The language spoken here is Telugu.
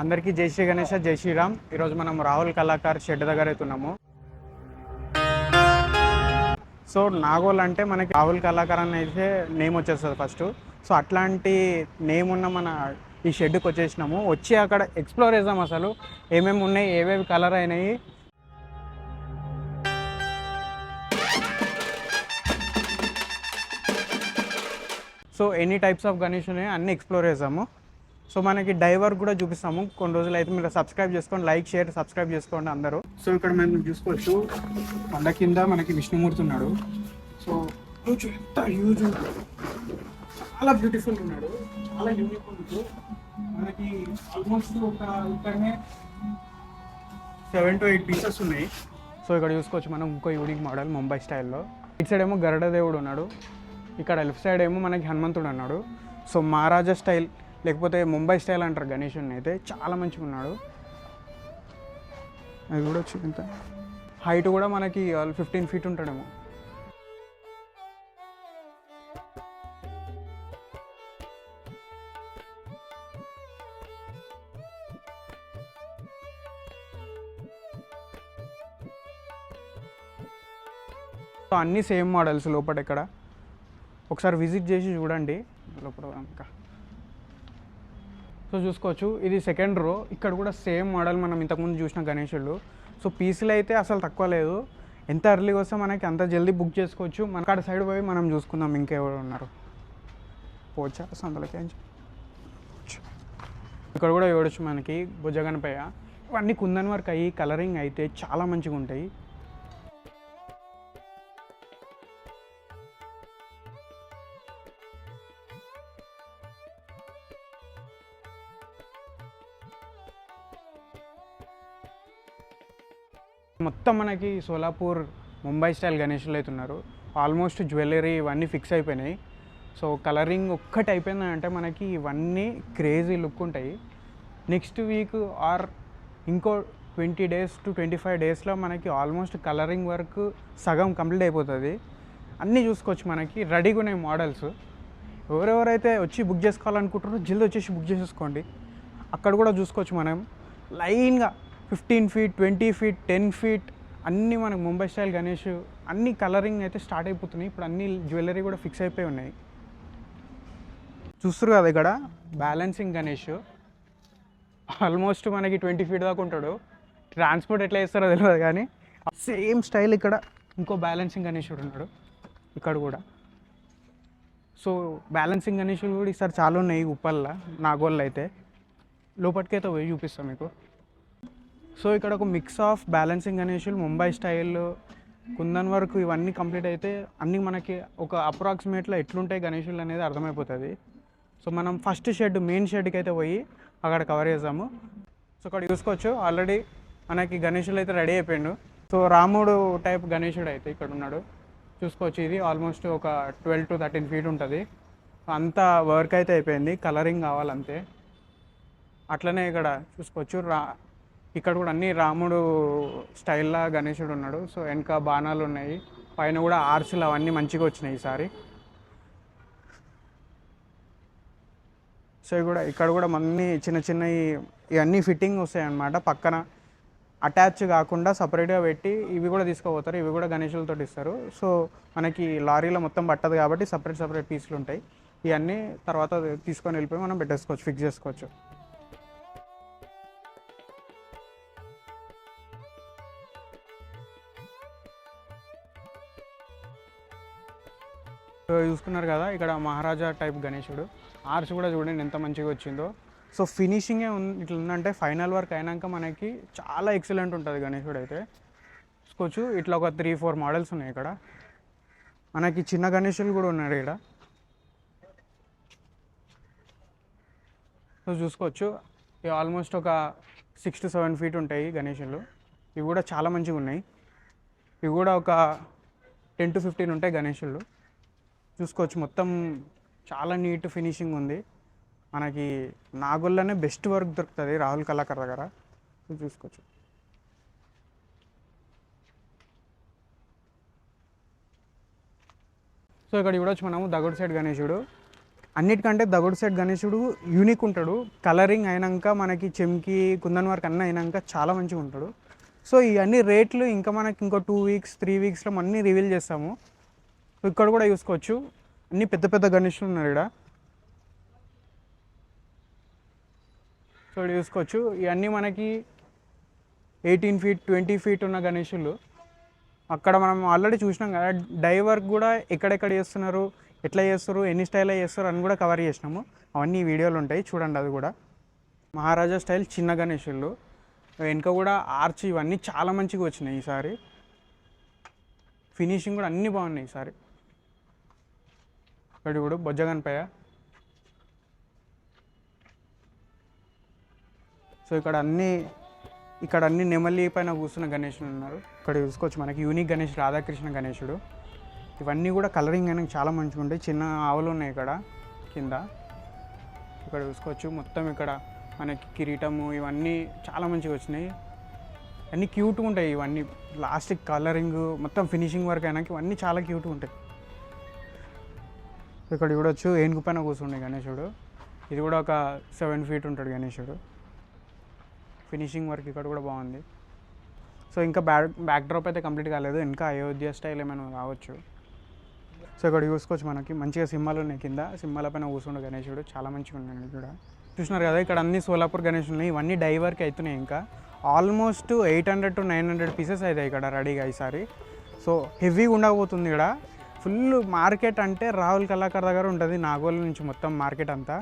అందరికీ జై శ్రీ గణేష, జై శ్రీరామ్. ఈరోజు మనం రాహుల్ కళాకార్ షెడ్ దగ్గర అవుతున్నాము. సో నాగోల్ అంటే మనకి రాహుల్ కళాకార్ అని అయితే నేమ్ వచ్చేస్తుంది ఫస్ట్. సో అట్లాంటి నేమ్ ఉన్న మన ఈ షెడ్కి వచ్చేసినాము. వచ్చి అక్కడ ఎక్స్ప్లోర్ చేద్దాం అసలు ఏమేమి ఉన్నాయి, ఏవేవి కలర్ అయినాయి. So any types of Ganesh ఉన్నాయి, అన్నీ ఎక్స్ప్లోర్ చేద్దాము. సో మనకి డైవర్ కూడా చూపిస్తాము. కొన్ని రోజులు అయితే మీరు సబ్స్క్రైబ్ చేసుకోండి, లైక్ షేర్ సబ్స్క్రైబ్ చేసుకోండి అందరూ. సో ఇక్కడ మేము చూసుకోవచ్చు కొండ కింద మనకి విష్ణుమూర్తి ఉన్నాడు. సో ఎంత హ్యూజ్, చాలా బ్యూటిఫుల్ ఉన్నాడు, చాలా యూనిక్ ఉంది. మనకి ఆల్మోస్ట్ ఒక ఇక్కడనే 7 to 8 పీసెస్ ఉన్నాయి. సో ఇక్కడ చూసుకోవచ్చు మనం ఇంకో యూనిక్ మోడల్ ముంబై స్టైల్లో. ఇటు సైడ్ ఏమో గరుడ దేవుడు ఉన్నాడు, ఇక్కడ లెఫ్ట్ సైడ్ ఏమో మనకి హనుమంతుడు అన్నాడు. సో మహారాజా స్టైల్ లేకపోతే ముంబై స్టైల్ అంటారు గణేషుని, అయితే చాలా మంచిగా ఉన్నాడు. అది కూడా వచ్చి ఎంత హైట్ కూడా మనకి 15 feet ఉంటాడేమో. సో అన్నీ సేమ్ మోడల్స్ లోపల. ఇక్కడ ఒకసారి విజిట్ చేసి చూడండి లోపల ఇంకా. సో చూసుకోవచ్చు ఇది సెకండ్ రో. ఇక్కడ కూడా సేమ్ మోడల్ మనం ఇంతకుముందు చూసిన గణేషులు. సో పీసులు అయితే అసలు తక్కువ లేదు. ఎంత ఎర్లీగా వస్తే మనకి అంత జల్దీ బుక్ చేసుకోవచ్చు. మన అక్కడ సైడ్ పోయి మనం చూసుకుందాం ఇంకెవరు ఉన్నారు. పోచా సందులకి ఇక్కడ కూడా చూడొచ్చు మనకి భుజగణపయ్య. ఇవన్నీ కుందన్ వర్క్ అయ్యి కలరింగ్ అయితే చాలా మంచిగా ఉంటాయి. మొత్తం మనకి సోలాపూర్ ముంబై స్టైల్ గణేషులు అవుతున్నారు. ఆల్మోస్ట్ జ్యువెలరీ ఇవన్నీ ఫిక్స్ అయిపోయినాయి. సో కలరింగ్ ఒక్కటి అయిపోయిందంటే మనకి ఇవన్నీ క్రేజీ లుక్ ఉంటాయి. నెక్స్ట్ వీక్ ఆర్ ఇంకో 20 days to 25 daysలో మనకి ఆల్మోస్ట్ కలరింగ్ వర్క్ సగం కంప్లీట్ అయిపోతుంది. అన్నీ చూసుకోవచ్చు మనకి రెడీగా ఉన్నాయి మోడల్స్. ఎవరెవరైతే వచ్చి బుక్ చేసుకోవాలనుకుంటారో జల్దీ వచ్చేసి బుక్ చేసేసుకోండి. అక్కడ కూడా చూసుకోవచ్చు మనం లైన్గా 15 feet, 20 feet, 10 feet అన్నీ మనకు ముంబై స్టైల్ గణేష్ అన్ని కలరింగ్ అయితే స్టార్ట్ అయిపోతున్నాయి. ఇప్పుడు అన్ని జ్యువెలరీ కూడా ఫిక్స్ అయిపోయి ఉన్నాయి. చూస్తారు కదా ఇక్కడ బ్యాలెన్సింగ్ గణేష్ ఆల్మోస్ట్ మనకి 20 feet దాకా ఉంటాడు. ట్రాన్స్పోర్ట్ ఎట్లా చేస్తారో తెలియదు కానీ సేమ్ స్టైల్ ఇక్కడ ఇంకో బ్యాలెన్సింగ్ గణేషుడు ఉన్నాడు ఇక్కడ కూడా. సో బ్యాలెన్సింగ్ గణేషులు కూడా ఈసారి చాలా ఉన్నాయి ఉప్పల్లో నాగోళ్ళు అయితే. లోపలికైతే పోయి చూపిస్తాం మీకు. సో ఇక్కడ ఒక మిక్స్ ఆఫ్ బ్యాలెన్సింగ్ గణేషులు ముంబై స్టైల్ కుందన్ వర్క్ ఇవన్నీ కంప్లీట్ అయితే అన్నీ మనకి ఒక అప్రాక్సిమేట్లో ఎట్లుంటాయి గణేషులు అనేది అర్థమైపోతుంది. సో మనం ఫస్ట్ షెడ్ మెయిన్ షెడ్కి అయితే పోయి అక్కడ కవర్ చేసాము. సో అక్కడ చూసుకోవచ్చు ఆల్రెడీ మనకి గణేషులు అయితే రెడీ అయిపోయిండు. సో రాముడు టైప్ గణేషుడు అయితే ఇక్కడ ఉన్నాడు చూసుకోవచ్చు. ఇది ఆల్మోస్ట్ ఒక 12 to 13 feet ఉంటుంది. అంతా వర్క్ అయితే అయిపోయింది, కలరింగ్ కావాలంతే. అట్లనే ఇక్కడ చూసుకోవచ్చు ఇక్కడ కూడా అన్ని రాముడు స్టైల్లా గణేషుడు ఉన్నాడు. సో వెనక బాణాలు ఉన్నాయి, పైన కూడా ఆర్చులు అవన్నీ మంచిగా వచ్చినాయి ఈసారి. సో ఇక్కడ కూడా అన్నీ చిన్న చిన్నవి ఇవన్నీ ఫిట్టింగ్ వస్తాయి అన్నమాట. పక్కన అటాచ్ కాకుండా సపరేట్గా పెట్టి ఇవి కూడా తీసుకోపోతారు. ఇవి కూడా గణేషులతో ఇస్తారు. సో మనకి లారీలో మొత్తం పట్టదు కాబట్టి సపరేట్ పీసులు ఉంటాయి. ఇవన్నీ తర్వాత తీసుకొని వెళ్ళిపోయి మనం పెట్టేసుకోవచ్చు, ఫిక్స్ చేసుకోవచ్చు. చూసుకున్నారు కదా ఇక్కడ మహారాజా టైప్ గణేషుడు. ఆర్చ్ కూడా చూడండి ఎంత మంచిగా వచ్చిందో. సో ఫినిషింగే ఇట్లా ఉందంటే ఫైనల్ వర్క్ అయినాక మనకి చాలా ఎక్సలెంట్ ఉంటుంది గణేషుడు అయితే. చూసుకోవచ్చు ఇట్లా ఒక 3-4 మోడల్స్ ఉన్నాయి ఇక్కడ. మనకి చిన్న గణేషులు కూడా ఉన్నాయి ఇక్కడ. సో చూసుకోవచ్చు ఇవి ఆల్మోస్ట్ ఒక 6 to 7 feet ఉంటాయి గణేషులు. ఇవి కూడా చాలా మంచిగా ఉన్నాయి. ఇవి కూడా ఒక 10 to 15 ఉంటాయి గణేషులు. చూసుకోవచ్చు మొత్తం చాలా నీట్ ఫినిషింగ్ ఉంది. మనకి నాగోల్లోనే బెస్ట్ వర్క్ దొరుకుతుంది రాహుల్ కళాకార్ దగ్గర. చూసుకోవచ్చు. సో ఇక్కడ చూడవచ్చు మనము దగోడ్ సైడ్ గణేషుడు. అన్నిటికంటే దగోడు సెట్ గణేశుడు యూనిక్ ఉంటాడు. కలరింగ్ అయినాక మనకి చెమ్కి కుందన్ వర్క్ అన్నీ అయినాక చాలా మంచిగా ఉంటాడు. సో ఇవన్నీ రేట్లు ఇంకా మనకి ఇంకో 2 వీక్స్ 3 వీక్స్లో అన్నీ రివీల్ చేస్తాము. సో ఇక్కడ కూడా చూసుకోవచ్చు, అన్నీ పెద్ద పెద్ద గణేశులు ఉన్నారు ఇక్కడ. సో ఇక్కడ చూసుకోవచ్చు, ఇవన్నీ మనకి 18 ఫీట్ 20 ఫీట్ ఉన్న గణేశులు. అక్కడ మనం ఆల్రెడీ చూసినాం కదా, డై వర్క్ కూడా ఎక్కడెక్కడ చేస్తున్నారు, ఎట్లా చేస్తారు, ఎన్ని స్టైల్లో చేస్తారు అని కూడా కవర్ చేసినాము. అవన్నీ వీడియోలు ఉంటాయి, చూడండి. అది కూడా మహారాజా స్టైల్ చిన్న గణేశులు, వెనుక కూడా ఆర్చ్ ఇవన్నీ చాలా మంచిగా వచ్చినాయి ఈసారి. ఫినిషింగ్ కూడా అన్నీ బాగున్నాయి ఈసారి. ఇక్కడ కూడా బొజ్జ గణపయ్య. సో ఇక్కడ అన్ని నెమలి పైన కూర్చున్న గణేశుడు ఉన్నారు. ఇక్కడ చూసుకోవచ్చు మనకి యూనిక్ గణేష్ రాధాకృష్ణ గణేశుడు. ఇవన్నీ కూడా కలరింగ్ అయినా చాలా మంచిగా ఉంటాయి. చిన్న ఆవులు ఉన్నాయి ఇక్కడ కింద. ఇక్కడ చూసుకోవచ్చు మొత్తం ఇక్కడ మనకి కిరీటము ఇవన్నీ చాలా మంచిగా వచ్చినాయి. అన్నీ క్యూట్గా ఉంటాయి ఇవన్నీ. లాస్టిక్ కలరింగ్ మొత్తం ఫినిషింగ్ వర్క్ అయినాక ఇవన్నీ చాలా క్యూట్గా ఉంటాయి. ఇక్కడ చూడొచ్చు ఏనుగు పైన కూర్చుండే గణేశుడు. ఇది కూడా ఒక 7 ఫీట్ ఉంటాడు గణేశుడు. ఫినిషింగ్ వర్క్ ఇక్కడ కూడా బాగుంది. సో ఇంకా బ్యాక్ డ్రాప్ అయితే కంప్లీట్ కాలేదు, ఇంకా అయోధ్య స్టైల్ ఏమైనా రావచ్చు. సో ఇక్కడ చూసుకోవచ్చు మనకి మంచిగా సింహాలు ఉన్నాయి కింద. సింహాల పైన కూర్చుండే గణేశుడు చాలా మంచిగా ఉన్నాయి కూడా. చూస్తున్నారు కదా, ఇక్కడ అన్ని సోలాపూర్ గణేశులు ఉన్నాయి. ఇవన్నీ డై వర్క్ అవుతున్నాయి. ఇంకా ఆల్మోస్ట్ 800 to 900 పీసెస్ అవుతాయి ఇక్కడ రెడీగా ఈసారి. సో హెవీగా ఉండకపోతుంది ఇక్కడ. ఫుల్ మార్కెట్ అంటే రాహుల్ కళాకార్ దగ్గర ఉంటుంది, నాగోల్ నుంచి మొత్తం మార్కెట్ అంతా.